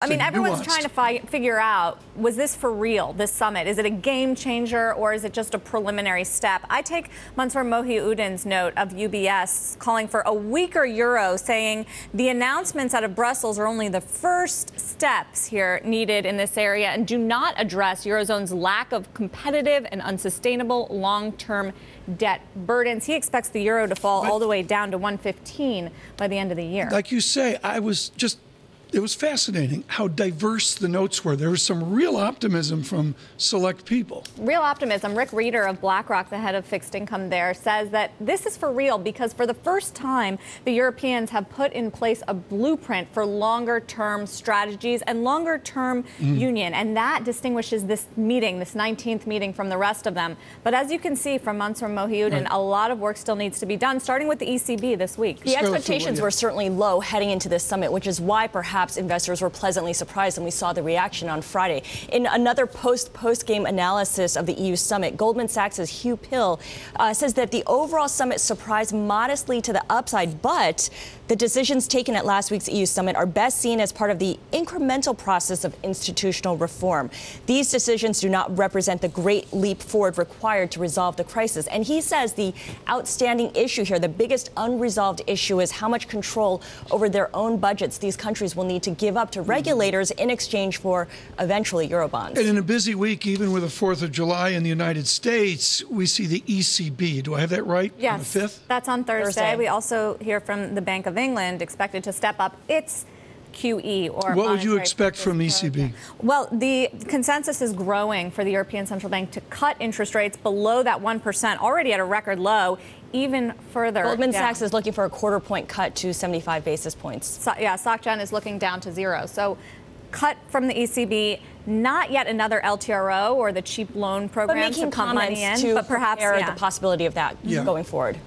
I mean, everyone's trying to figure out, was this for real, this summit? Is it a game changer or is it just a preliminary step? I take Mansour Mohiuddin's note of UBS calling for a weaker euro, saying the announcements out of Brussels are only the first steps here needed in this area and do not address Eurozone's lack of competitive and unsustainable long-term debt burdens. He expects the euro to fall all the way down to 115 by the end of the year. Like you say, it was fascinating how diverse the notes were. There was some real optimism from select people. Real optimism. Rick Reeder of BlackRock, the head of fixed income there, says that this is for real because for the first time, the Europeans have put in place a blueprint for longer-term strategies and longer-term union. And that distinguishes this meeting, this 19th meeting, from the rest of them. But as you can see from Mansour Mohiuddin, a lot of work still needs to be done, starting with the ECB this week. The expectations were certainly low heading into this summit, which is why perhaps investors were pleasantly surprised, and we saw the reaction on Friday. In another post-game analysis of the EU summit, Goldman Sachs' Hugh Pill says that the overall summit surprised modestly to the upside, but the decisions taken at last week's EU summit are best seen as part of the incremental process of institutional reform. These decisions do not represent the great leap forward required to resolve the crisis. And he says the outstanding issue here, the biggest unresolved issue, is how much control over their own budgets these countries will need to give up to regulators in exchange for eventually Eurobonds. And in a busy week, even with the 4th of July in the United States, we see the ECB. Do I have that right? Yes. On the 5th? That's on Thursday. We also hear from the Bank of England expected to step up its QE, or what would you expect from ECB? Well, the consensus is growing for the European Central Bank to cut interest rates below that 1%, already at a record low, even further. Goldman Sachs is looking for a quarter-point cut to 75 basis points. So, SocGen is looking down to 0. So cut from the ECB, not yet another LTRO or the cheap loan program to pump money in, but perhaps the possibility of that going forward.